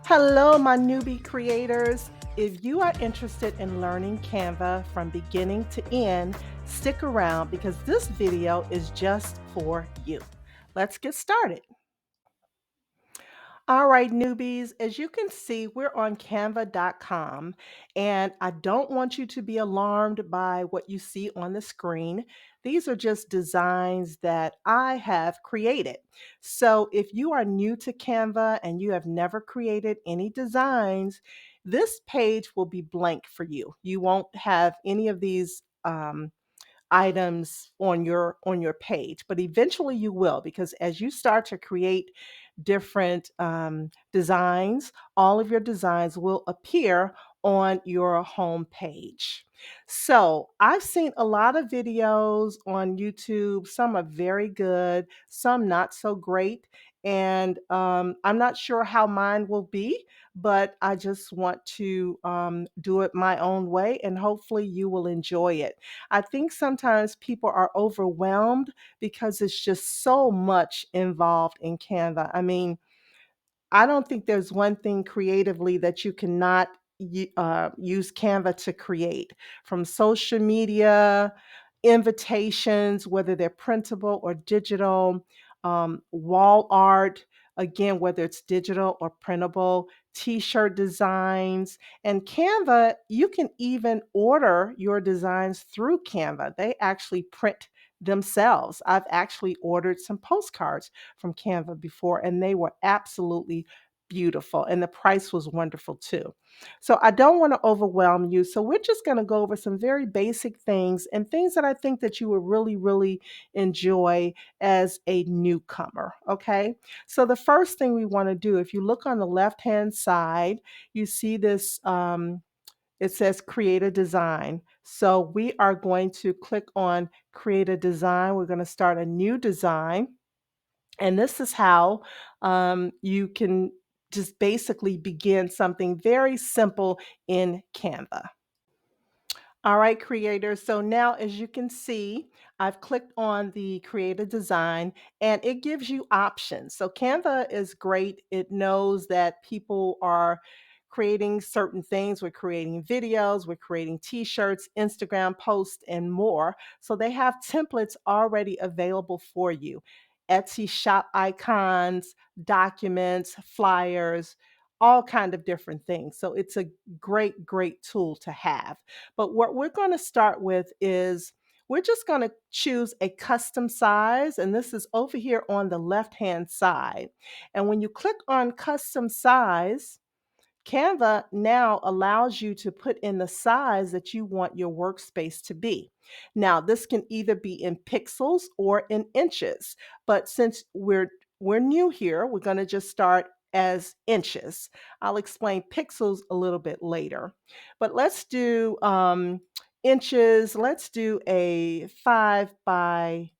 Hello, my newbie creators. If you are interested in learning Canva from beginning to end, stick around because this video is just for you. Let's get started. All right, newbies, as you can see, we're on canva.com, and I don't want you to be alarmed by what you see on the screen. These are just designs that I have created. So if you are new to Canva and you have never created any designs, this page will be blank for you. You won't have any of these items on your page, but eventually you will, because as you start to create different designs, all of your designs will appear on your home page. So I've seen a lot of videos on YouTube. Some are very good, some not so great, and I'm not sure how mine will be, but I just want to do it my own way, and hopefully you will enjoy it. I think sometimes people are overwhelmed because it's just so much involved in Canva. I mean, I don't think there's one thing creatively that you cannot use Canva to create, from social media, invitations, whether they're printable or digital, wall art, again, whether it's digital or printable, t-shirt designs. And Canva, you can even order your designs through Canva. They actually print themselves. I've actually ordered some postcards from Canva before, and they were absolutely beautiful. And the price was wonderful too. So I don't want to overwhelm you. So we're just going to go over some very basic things and things that I think that you will really, really enjoy as a newcomer. Okay. So the first thing we want to do, if you look on the left hand side, you see this. It says create a design. So we are going to click on create a design. We're going to start a new design. And this is how you can just basically begin something very simple in Canva. All right, creators. So now, as you can see, I've clicked on the create a design and it gives you options. So Canva is great. It knows that people are creating certain things. We're creating videos, we're creating t-shirts, Instagram posts, and more. So they have templates already available for you. Etsy shop icons, documents, flyers, all kind of different things. So it's a great, great tool to have. But what we're going to start with is we're just going to choose a custom size. And this is over here on the left hand side. And when you click on custom size, Canva now allows you to put in the size that you want your workspace to be. Now, this can either be in pixels or in inches, but since we're new here, we're going to just start as inches. I'll explain pixels a little bit later, but let's do inches. Let's do a 5 by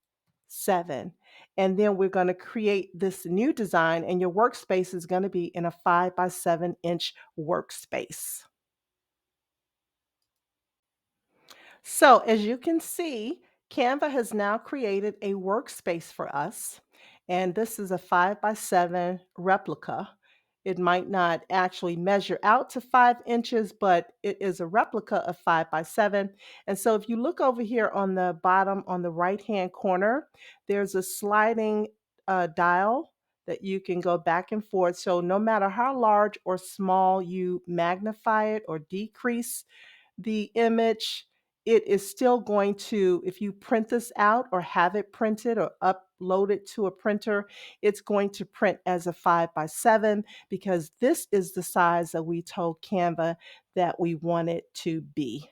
7. And then we're going to create this new design, and your workspace is going to be in a 5 by 7 inch workspace. So as you can see, Canva has now created a workspace for us. And this is a 5 by 7 replica. It might not actually measure out to 5 inches, but it is a replica of 5 by 7. And so if you look over here on the bottom on the right hand corner, there's a sliding dial that you can go back and forth. So no matter how large or small you magnify it or decrease the image, it is still going to, if you print this out or have it printed or upload it to a printer, it's going to print as a 5 by 7 because this is the size that we told Canva that we want it to be.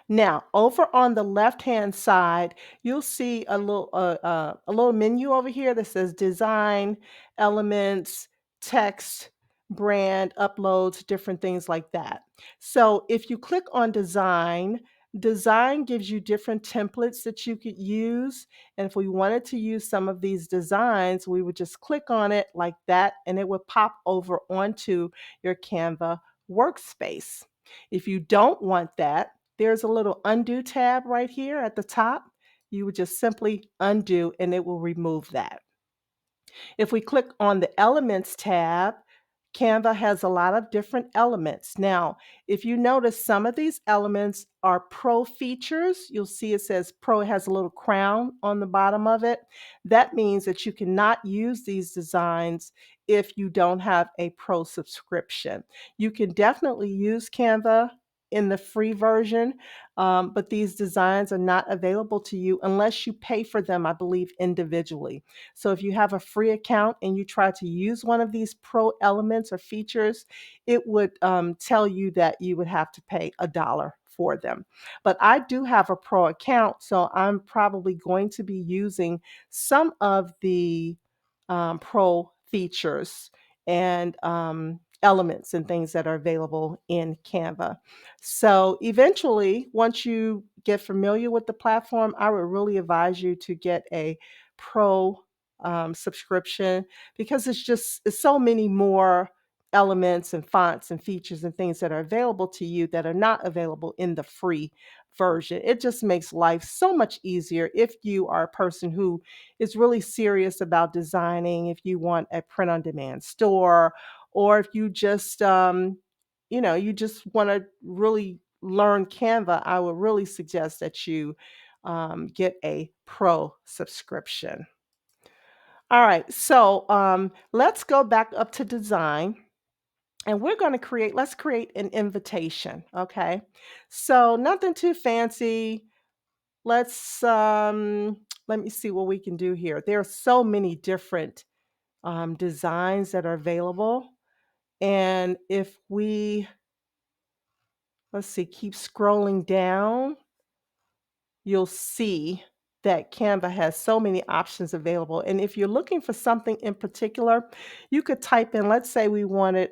Now, over on the left-hand side, you'll see a little menu over here that says Design, Elements, Text, Brand, Uploads, different things like that. So if you click on Design, Design gives you different templates that you could use. And if we wanted to use some of these designs, we would just click on it like that, and it would pop over onto your Canva workspace. If you don't want that, there's a little undo tab right here at the top. You would just simply undo and it will remove that. If we click on the Elements tab, Canva has a lot of different elements. Now, if you notice, some of these elements are pro features. You'll see it says pro, it has a little crown on the bottom of it. That means that you cannot use these designs if you don't have a pro subscription. You can definitely use Canva in the free version, but these designs are not available to you unless you pay for them, I believe, individually. So if you have a free account and you try to use one of these pro elements or features, it would tell you that you would have to pay $1 for them. But I do have a pro account, so I'm probably going to be using some of the pro features and elements and things that are available in Canva. So eventually, once you get familiar with the platform, I would really advise you to get a pro subscription, because it's so many more elements and fonts and features and things that are available to you that are not available in the free version. It just makes life so much easier if you are a person who is really serious about designing, if you want a print on demand store, or if you just you just want to really learn Canva. I would really suggest that you get a pro subscription. All right, so let's go back up to design, and we're going to let's create an invitation. Okay, so nothing too fancy. Let's let me see what we can do here. There are so many different designs that are available, and if we, let's see, keep scrolling down, you'll see that Canva has so many options available. And if you're looking for something in particular, you could type in, let's say we wanted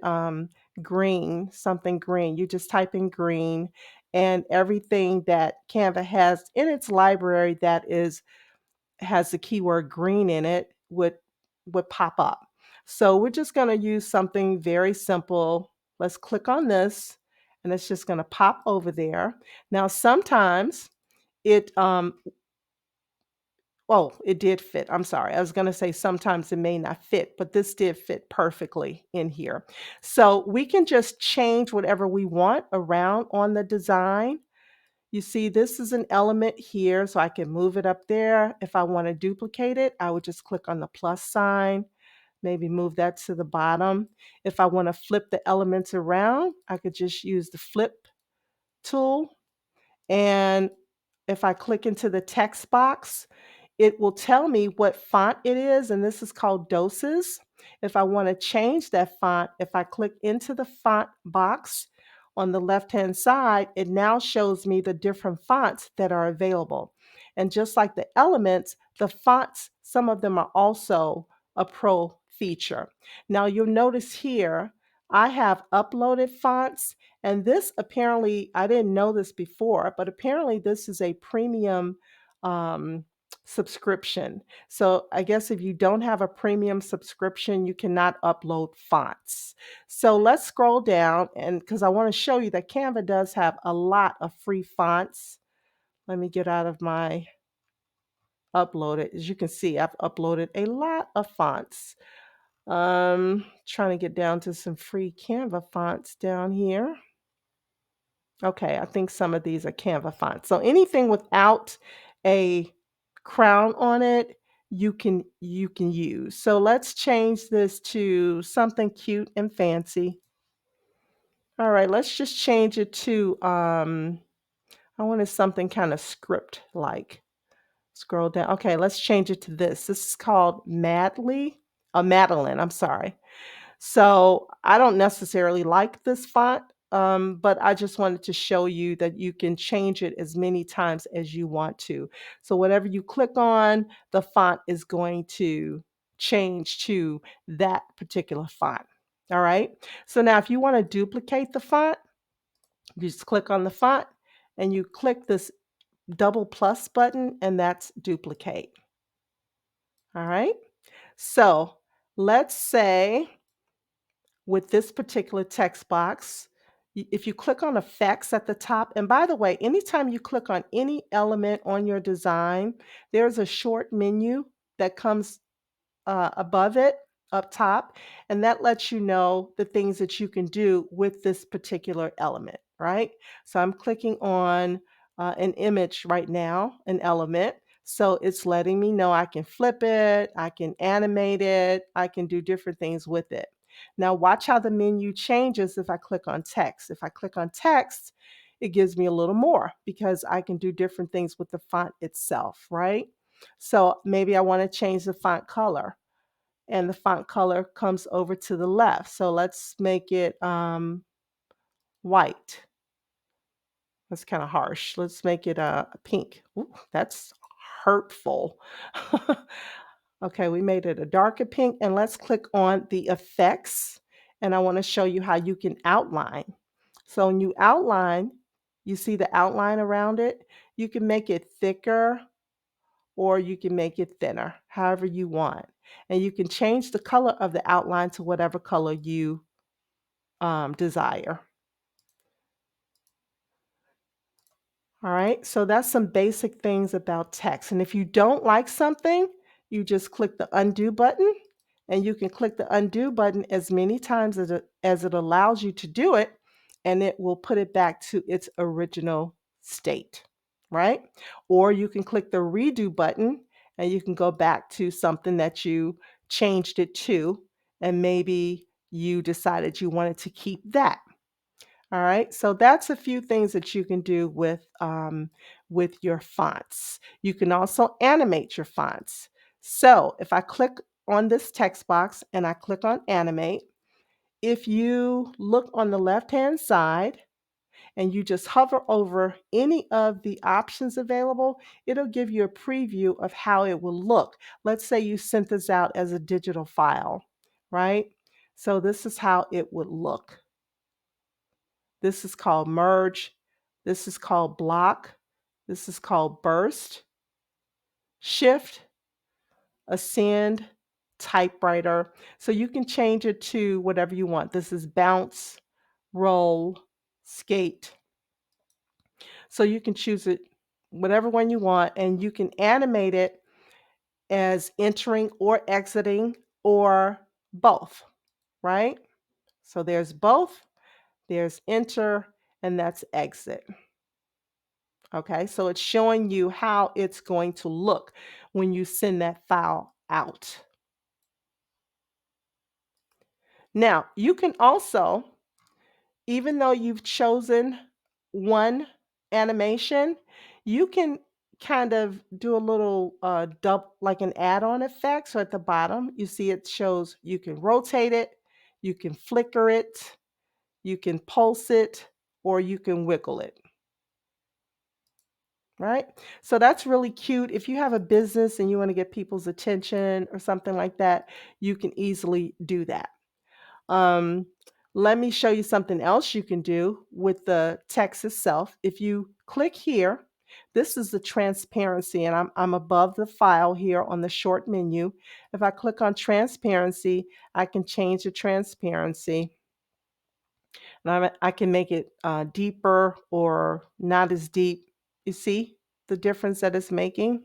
green, something green. You just type in green, and everything that Canva has in its library that has the keyword green in it would pop up. So we're just going to use something very simple. Let's click on this, and it's just going to pop over there. Now, sometimes it oh, it did fit. I'm sorry. I was going to say sometimes it may not fit, but this did fit perfectly in here. So we can just change whatever we want around on the design. You see, this is an element here, so I can move it up there. If I want to duplicate it, I would just click on the plus sign, maybe move that to the bottom. If I want to flip the elements around, I could just use the flip tool. And if I click into the text box, it will tell me what font it is, and this is called doses. If I want to change that font, if I click into the font box on the left-hand side, it now shows me the different fonts that are available. And just like the elements, the fonts, some of them are also a pro feature. Now you'll notice here, I have uploaded fonts, and this apparently, I didn't know this before, but apparently this is a premium um, subscription. So I guess if you don't have a premium subscription, you cannot upload fonts. So let's scroll down, and because I want to show you that Canva does have a lot of free fonts. Let me get out of my uploaded. As you can see, I've uploaded a lot of fonts. Trying to get down to some free Canva fonts down here. Okay, I think some of these are Canva fonts. So anything without a crown on it, you can use. So let's change this to something cute and fancy. All right, let's just change it to I wanted something kind of script like. Scroll down. Okay, let's change it to this. This is called Madeline, I'm sorry. So I don't necessarily like this font, but I just wanted to show you that you can change it as many times as you want to. So whatever you click on, the font is going to change to that particular font. All right. So now if you want to duplicate the font, you just click on the font and you click this double plus button, and that's duplicate. All right. So let's say with this particular text box, if you click on effects at the top, and by the way, anytime you click on any element on your design, there's a short menu that comes above it up top, and that lets you know the things that you can do with this particular element, right? So I'm clicking on an image right now, an element. So it's letting me know I can flip it, I can animate it, I can do different things with it. Now watch how the menu changes if I click on text. If I click on text, it gives me a little more because I can do different things with the font itself, right? So maybe I want to change the font color, and the font color comes over to the left. So let's make it white. That's kind of harsh. Let's make it pink. Ooh, that's hurtful. Okay, we made it a darker pink, and let's click on the effects. And I want to show you how you can outline. So when you outline, you see the outline around it. You can make it thicker or you can make it thinner, however you want. And you can change the color of the outline to whatever color you desire. All right, so that's some basic things about text. And if you don't like something, you just click the undo button, and you can click the undo button as many times as it allows you to do it, and it will put it back to its original state, right? Or you can click the redo button, and you can go back to something that you changed it to, and maybe you decided you wanted to keep that. All right, so that's a few things that you can do with your fonts. You can also animate your fonts. So if I click on this text box and I click on animate, if you look on the left-hand side and you just hover over any of the options available, it'll give you a preview of how it will look. Let's say you sent this out as a digital file, right? So this is how it would look. This is called merge. This is called block. This is called burst, shift, ascend, typewriter. So you can change it to whatever you want. This is bounce, roll, skate. So you can choose it whatever one you want, and you can animate it as entering or exiting or both, right? So there's both, there's enter, and that's exit. Okay, so it's showing you how it's going to look when you send that file out. Now, you can also, even though you've chosen one animation, you can kind of do a little like an add-on effect. So at the bottom, you see it shows you can rotate it, you can flicker it, you can pulse it, or you can wiggle it. Right? So that's really cute. If you have a business and you want to get people's attention or something like that, you can easily do that. Um, Let me show you something else you can do with the text itself. If you click here, this is the transparency, and I'm above the file here on the short menu. If I click on transparency, I can change the transparency. And I can make it deeper or not as deep. You see the difference that it's making?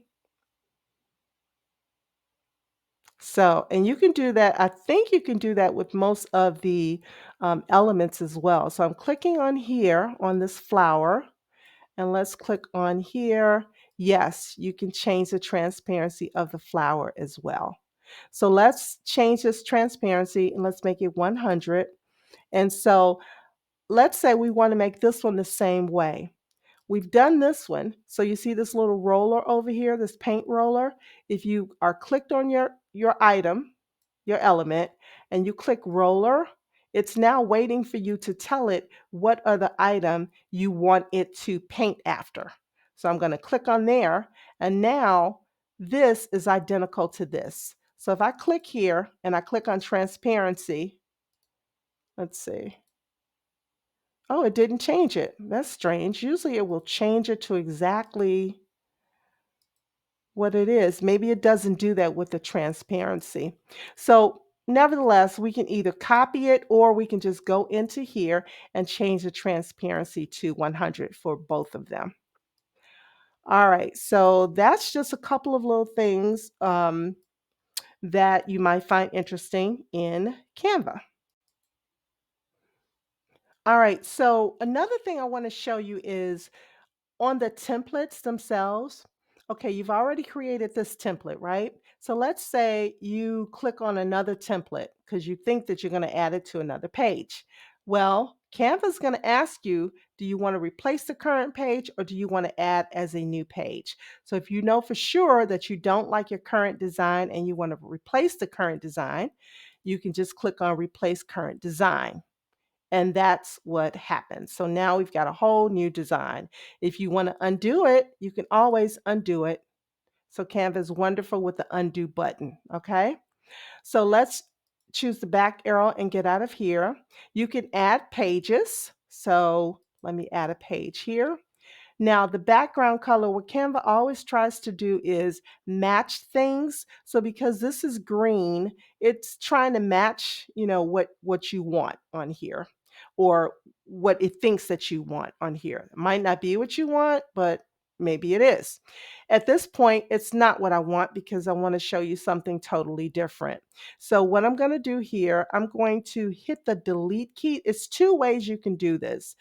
So, and you can do that. I think you can do that with most of the elements as well. So I'm clicking on here on this flower, and let's click on here. Yes, you can change the transparency of the flower as well. So let's change this transparency and let's make it 100. And so let's say we want to make this one the same way. We've done this one. So you see this little roller over here, this paint roller. If you are clicked on your item, your element, and you click roller, it's now waiting for you to tell it what other item you want it to paint after. So I'm going to click on there, and now this is identical to this. So if I click here and I click on transparency, let's see. Oh, it didn't change it. That's strange. Usually it will change it to exactly what it is. Maybe it doesn't do that with the transparency. So nevertheless, we can either copy it or we can just go into here and change the transparency to 100 for both of them. All right, so that's just a couple of little things that you might find interesting in Canva. All right, so another thing I want to show you is on the templates themselves. Okay, you've already created this template, right? So let's say you click on another template because you think that you're going to add it to another page. Well, Canva's going to ask you, do you want to replace the current page or do you want to add as a new page? So if you know for sure that you don't like your current design and you want to replace the current design, you can just click on replace current design. And that's what happens. So now we've got a whole new design. If you want to undo it, you can always undo it. So Canva is wonderful with the undo button. Okay. So let's choose the back arrow and get out of here. You can add pages. So let me add a page here. Now, the background color, what Canva always tries to do is match things. So because this is green, it's trying to match, what you want on here or what it thinks that you want on here. It might not be what you want, but maybe it is. At this point, it's not what I want because I want to show you something totally different. So what I'm going to do here, I'm going to hit the delete key. It's two ways you can do this.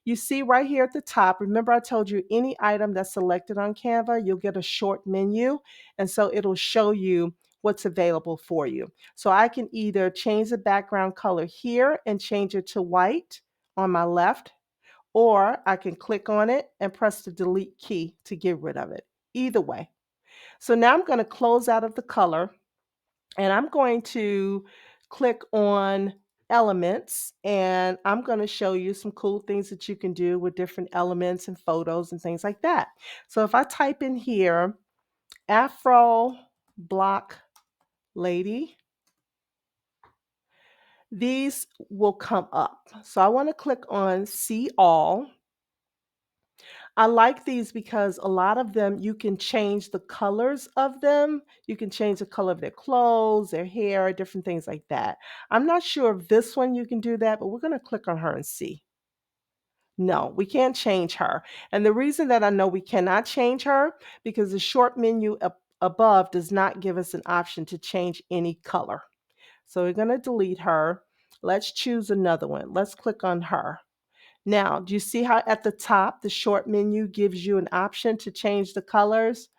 You see right here at the top, remember I told you any item that's selected on Canva, you'll get a short menu. And so it'll show you what's available for you. So I can either change the background color here and change it to white on my left, or I can click on it and press the delete key to get rid of it. Either way. So now I'm going to close out of the color and I'm going to click on elements and I'm going to show you some cool things that you can do with different elements and photos and things like that. So if I type in here, Afro block lady, these will come up. So I want to click on see all. I like these because a lot of them you can change the colors of them. You can change the color of their clothes, their hair, different things like that. I'm not sure if this one you can do that, but we're going to click on her and see. No, we can't change her. And the reason that I know we cannot change her because the short menu up above does not give us an option to change any color. So we're going to delete her. Let's choose another one. Let's click on her. Now, do you see how at the top, the short menu gives you an option to change the colors?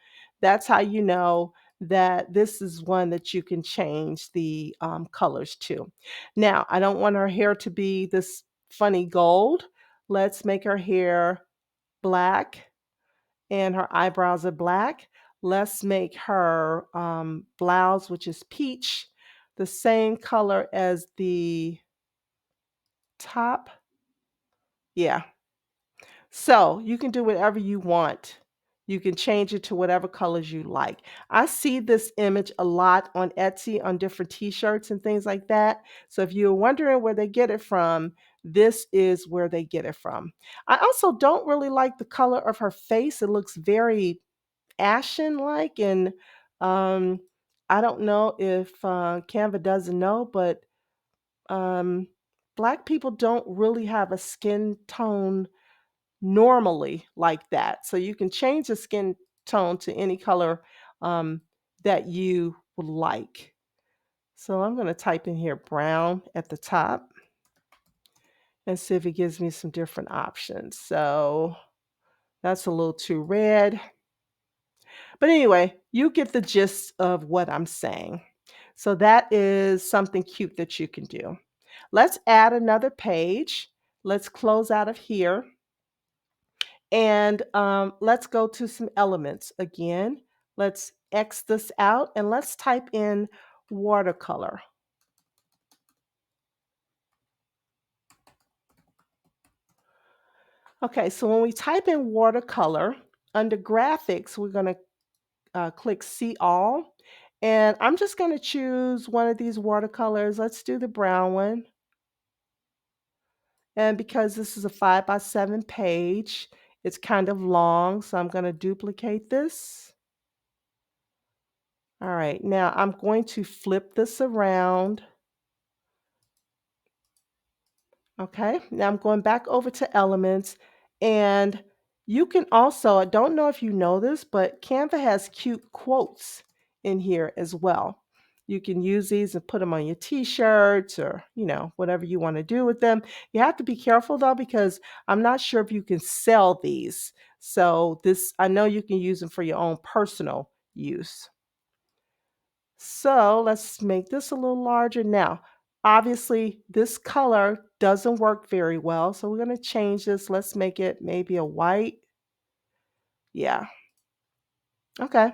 That's how you know that this is one that you can change the colors to. Now, I don't want her hair to be this funny gold. Let's make her hair black and her eyebrows are black. Let's make her blouse, which is peach, the same color as the top. Yeah, so you can do whatever you want. You can change it to whatever colors you like. I see this image a lot on Etsy on different t-shirts and things like that. So if you're wondering where they get it from, this is where they get it from. I also don't really like the color of her face. It looks very ashen like and um, I don't know if Canva doesn't know, but um, Black people don't really have a skin tone normally like that. So you can change the skin tone to any color um, that you would like. So I'm going to type in here brown at the top and see if it gives me some different options. So that's a little too red. But anyway, you get the gist of what I'm saying. So that is something cute that you can do. Let's add another page. Let's close out of here. And let's go to some elements again. Let's X this out and let's type in watercolor. Okay, so when we type in watercolor, under graphics, we're going to click see all. And I'm just going to choose one of these watercolors. Let's do the brown one. And because this is a 5x7 page, it's kind of long, so I'm going to duplicate this. All right, now I'm going to flip this around. Okay, now I'm going back over to elements and you can also, I don't know if you know this, but Canva has cute quotes in here as well. You can use these and put them on your t-shirts or, whatever you want to do with them. You have to be careful though, because I'm not sure if you can sell these. So I know you can use them for your own personal use. So let's make this a little larger now. Obviously, this color doesn't work very well. So we're going to change this. Let's make it maybe a white. Yeah. Okay.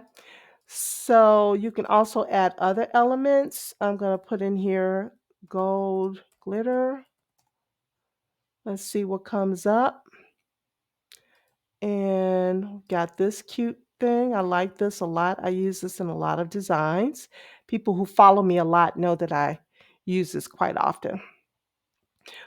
So you can also add other elements. I'm going to put in here gold glitter. Let's see what comes up. And got this cute thing. I like this a lot. I use this in a lot of designs. People who follow me a lot know that I use this quite often.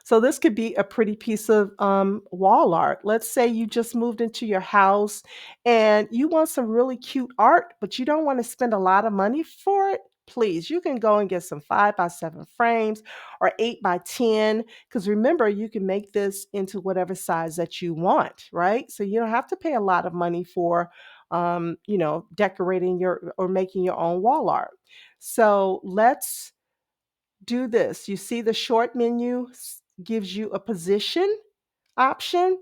So this could be a pretty piece of wall art. Let's say you just moved into your house and you want some really cute art, but you don't want to spend a lot of money for it. Please, you can go and get some 5x7 frames or 8x10. Because remember, you can make this into whatever size that you want, right? So you don't have to pay a lot of money for, decorating your or making your own wall art. So let's do this. You see the short menu gives you a position option.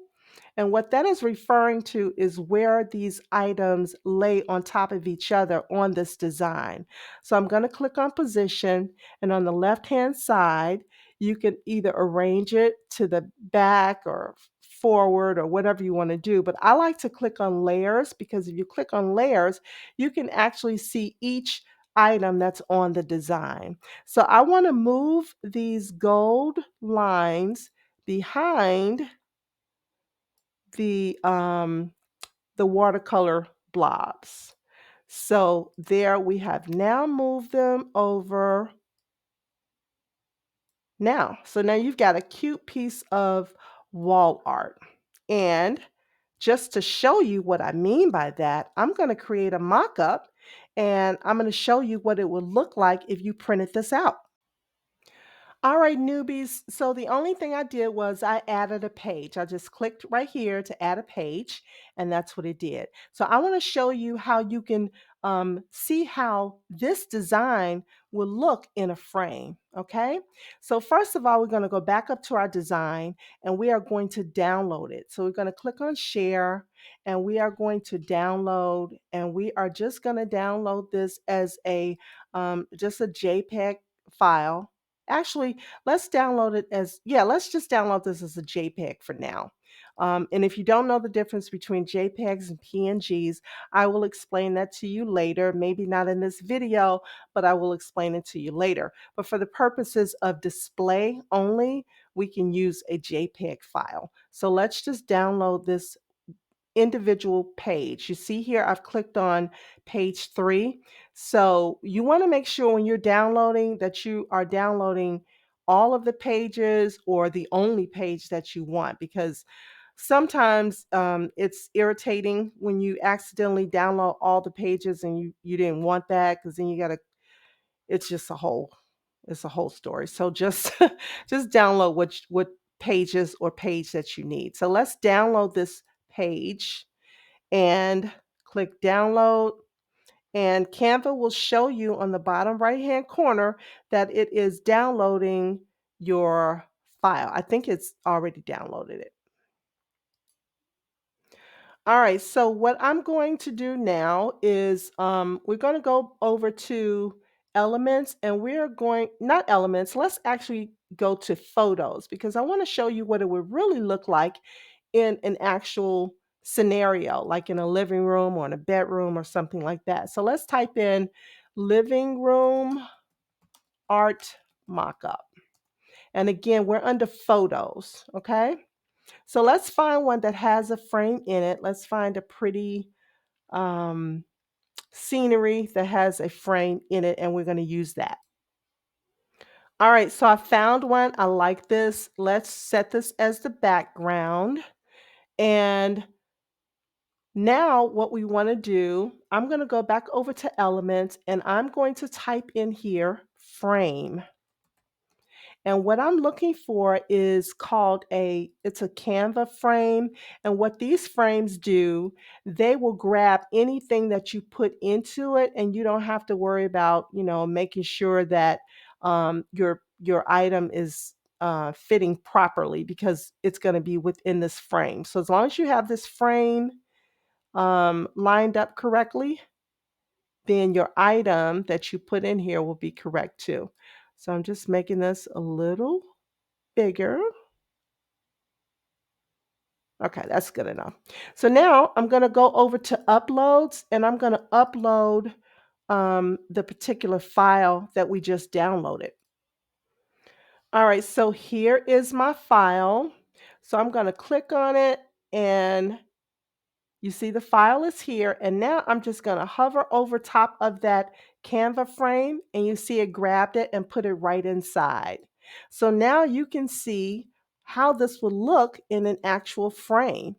And what that is referring to is where these items lay on top of each other on this design. So I'm going to click on position, and on the left-hand side, you can either arrange it to the back or forward or whatever you want to do. But I like to click on layers, because if you click on layers, you can actually see each item that's on the design. So I want to move these gold lines behind the um the watercolor blobs. So there we have now moved them over now. So now you've got a cute piece of wall art. And just to show you what I mean by that, I'm going to create a mock-up and I'm going to show you what it would look like if you printed this out. All right, newbies. So the only thing I did was I added a page. I just clicked right here to add a page, and that's what it did. So I want to show you how you can see how this design will look in a frame. Okay. So first of all, we're going to go back up to our design and we are going to download it. So we're going to click on share and we are going to download, and we are just going to download this as just a JPEG file. Actually, let's just download this as a JPEG for now. And if you don't know the difference between JPEGs and PNGs, I will explain that to you later. Maybe not in this video, but I will explain it to you later. But for the purposes of display only, we can use a JPEG file. So let's just download this individual page. You see here, I've clicked on page 3. So you want to make sure when you're downloading that you are downloading all of the pages or the only page that you want, because sometimes it's irritating when you accidentally download all the pages and you didn't want that, because then you got to, it's just a whole story. So just just download what pages or page that you need. So let's download this page and click download, and Canva will show you on the bottom right hand corner that it is downloading your file. I think it's already downloaded it. All right, so what I'm going to do now is we're going to go over to elements, and we're going, not elements, let's actually go to photos, because I want to show you what it would really look like in an actual scenario, like in a living room or in a bedroom or something like that. So let's type in living room art mockup. And again, we're under photos, okay? So let's find one that has a frame in it. Let's find a pretty um, scenery that has a frame in it, and we're going to use that. All right, so I found one. I like this. Let's set this as the background. And now what we want to do, I'm going to go back over to elements and I'm going to type in here frame. And what I'm looking for is called it's a Canva frame. And what these frames do, they will grab anything that you put into it, and you don't have to worry about, making sure that your item is fitting properly because it's going to be within this frame. So as long as you have this frame lined up correctly, then your item that you put in here will be correct too. So I'm just making this a little bigger. Okay, that's good enough. So now I'm going to go over to uploads, and I'm going to upload the particular file that we just downloaded. All right, so here is my file. So I'm going to click on it, and you see the file is here. And now I'm just going to hover over top of that Canva frame, and you see it grabbed it and put it right inside. So now you can see how this would look in an actual frame.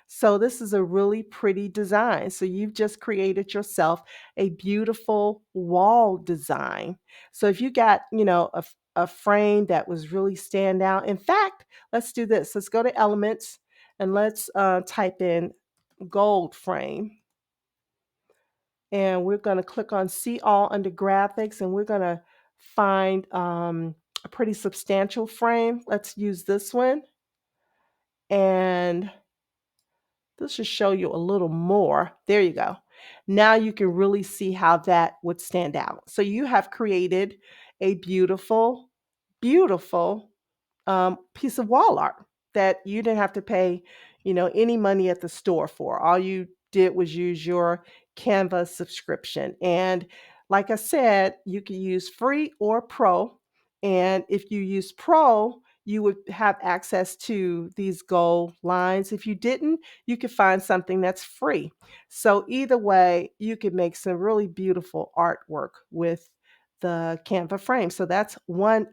So this is a really pretty design. So you've just created yourself a beautiful wall design. So if you got, a frame that was really stand out. In fact, let's do this. Let's go to elements, and let's type in gold frame. And we're going to click on see all under graphics, and we're going to find a pretty substantial frame. Let's use this one. And this should show you a little more. There you go. Now you can really see how that would stand out. So you have created a beautiful, beautiful piece of wall art that you didn't have to pay, any money at the store for. All you did was use your Canva subscription. And like I said, you can use free or pro. And if you use pro, you would have access to these gold lines. If you didn't, you could find something that's free. So either way, you could make some really beautiful artwork with the Canva frame. So that's one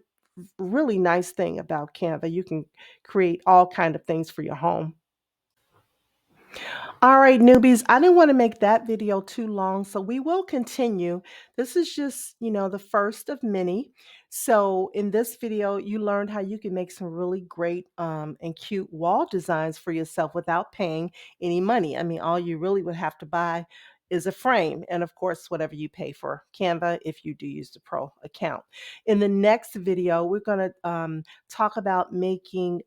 really nice thing about Canva. You can create all kind of things for your home. All right, newbies, I didn't want to make that video too long, so we will continue. This is just, the first of many. So in this video, you learned how you can make some really great and cute wall designs for yourself without paying any money. I mean, all you really would have to buy is a frame, and of course, whatever you pay for Canva if you do use the pro account. In the next video, we're going to talk about making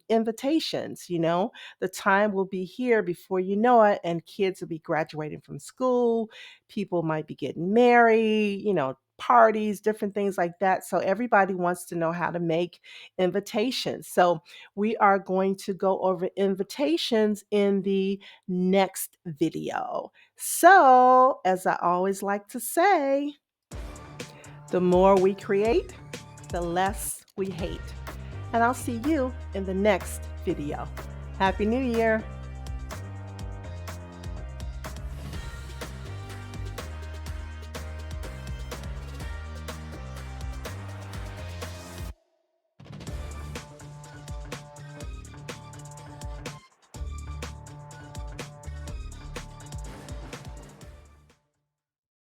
invitations. The time will be here before you know it, and kids will be graduating from school. People might be getting married, parties, different things like that. So everybody wants to know how to make invitations. So we are going to go over invitations in the next video. So, as I always like to say, the more we create, the less we hate. And I'll see you in the next video. Happy New Year!